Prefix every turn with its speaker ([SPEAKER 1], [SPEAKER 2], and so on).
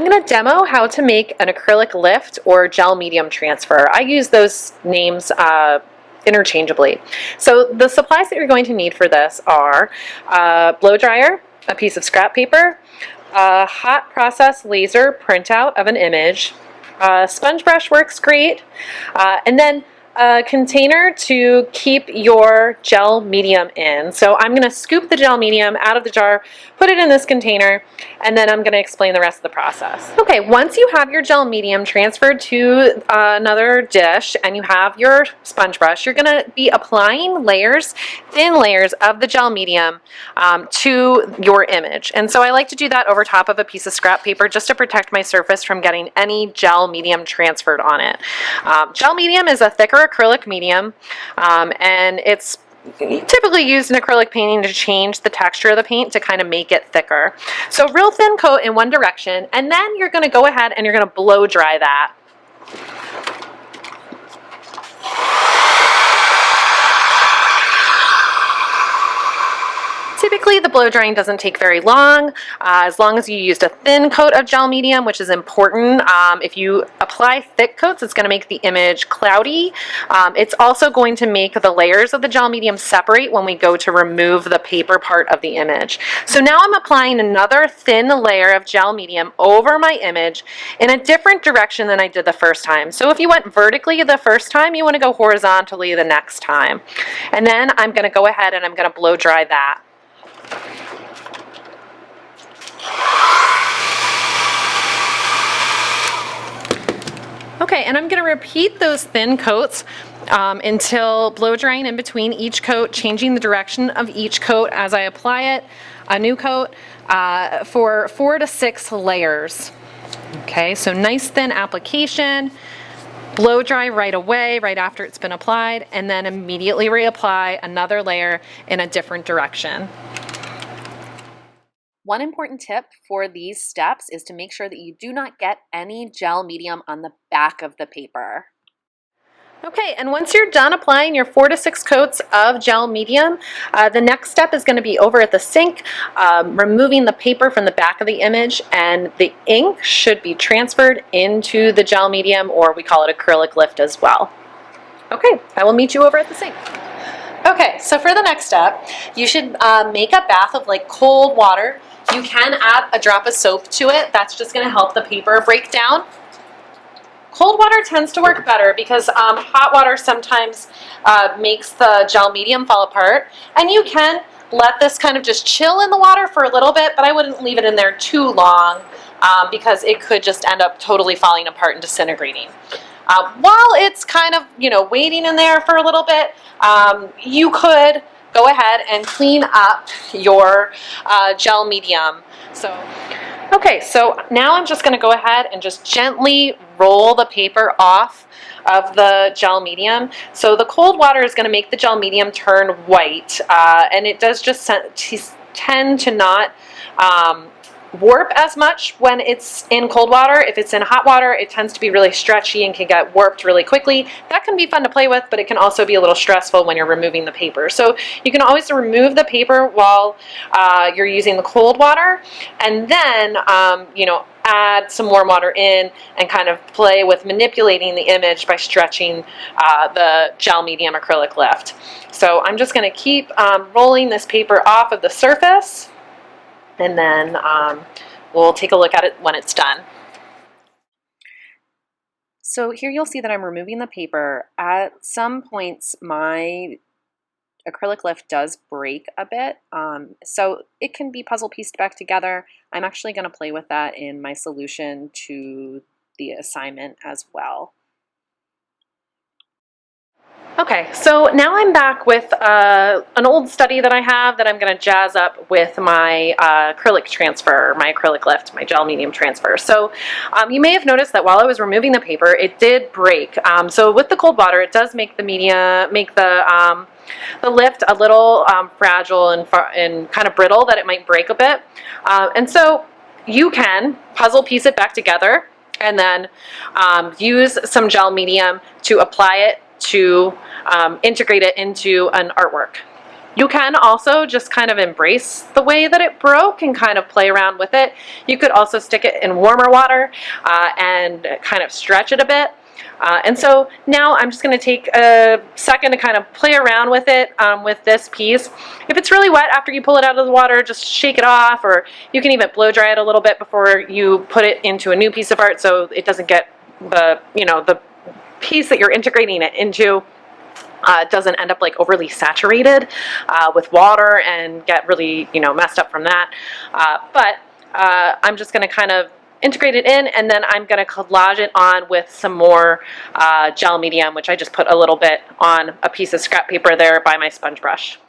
[SPEAKER 1] I'm going to demo how to make an acrylic lift or gel medium transfer. I use those names interchangeably. So the supplies that you're going to need for this are a blow dryer, a piece of scrap paper, a hot process laser printout of an image, a sponge brush works great, and then a container to keep your gel medium in. So I'm going to scoop the gel medium out of the jar, put it in this container, and then I'm going to explain the rest of the process. Okay, once you have your gel medium transferred to another dish and you have your sponge brush, you're going to be applying layers, thin layers of the gel medium to your image. And so I like to do that over top of a piece of scrap paper just to protect my surface from getting any gel medium transferred on it. Gel medium is a thicker acrylic medium, and it's typically used in acrylic painting to change the texture of the paint to kind of make it thicker. So real thin coat in one direction, and then you're going to go ahead and you're going to blow dry that. Typically, the blow drying doesn't take very long, as long as you used a thin coat of gel medium, which is important. If you apply thick coats, it's going to make the image cloudy. It's also going to make the layers of the gel medium separate when we go to remove the paper part of the image. So now I'm applying another thin layer of gel medium over my image in a different direction than I did the first time. So if you went vertically the first time, you want to go horizontally the next time. And then I'm going to go ahead and I'm going to blow dry that. Okay, and I'm going to repeat those thin coats until blow drying in between each coat, changing the direction of each coat as I apply it, a new coat, for 4 to 6 layers. Okay, so nice thin application, blow dry right away, right after it's been applied, and then immediately reapply another layer in a different direction. One important tip for these steps is to make sure that you do not get any gel medium on the back of the paper. Okay, and once you're done applying your 4 to 6 coats of gel medium, the next step is going to be over at the sink, removing the paper from the back of the image, and the ink should be transferred into the gel medium, or we call it acrylic lift as well. Okay, I will meet you over at the sink. Okay, so for the next step, you should make a bath of like cold water. You can add a drop of soap to it. That's just going to help the paper break down. Cold water tends to work better because hot water sometimes makes the gel medium fall apart. And you can let this kind of just chill in the water for a little bit, but I wouldn't leave it in there too long because it could just end up totally falling apart and disintegrating. While it's kind of, waiting in there for a little bit, you could go ahead and clean up your gel medium. Okay, so now I'm just going to go ahead and just gently roll the paper off of the gel medium. So the cold water is going to make the gel medium turn white, and it does just tend to not warp as much when it's in cold water. If it's in hot water, it tends to be really stretchy and can get warped really quickly. That can be fun to play with, but it can also be a little stressful when you're removing the paper. So you can always remove the paper while you're using the cold water, and then add some warm water in and kind of play with manipulating the image by stretching the gel medium acrylic lift. So I'm just going to keep rolling this paper off of the surface, and then we'll take a look at it when it's done. So here you'll see that I'm removing the paper. At some points my acrylic lift does break a bit, so it can be puzzle pieced back together. I'm actually going to play with that in my solution to the assignment as well. Okay, so now I'm back with an old study that I have that I'm going to jazz up with my acrylic transfer, my acrylic lift, my gel medium transfer. So you may have noticed that while I was removing the paper, it did break. So with the cold water, it does make the lift a little fragile and kind of brittle, that it might break a bit. And so you can puzzle piece it back together and then use some gel medium to apply it to integrate it into an artwork. You can also just kind of embrace the way that it broke and kind of play around with it. You could also stick it in warmer water and kind of stretch it a bit. And so now I'm just going to take a second to kind of play around with it with this piece. If it's really wet after you pull it out of the water, just shake it off, or you can even blow dry it a little bit before you put it into a new piece of art so it doesn't get the, the piece that you're integrating it into doesn't end up like overly saturated with water and get really, messed up from that. But I'm just going to kind of integrate it in, and then I'm going to collage it on with some more gel medium, which I just put a little bit on a piece of scrap paper there by my sponge brush.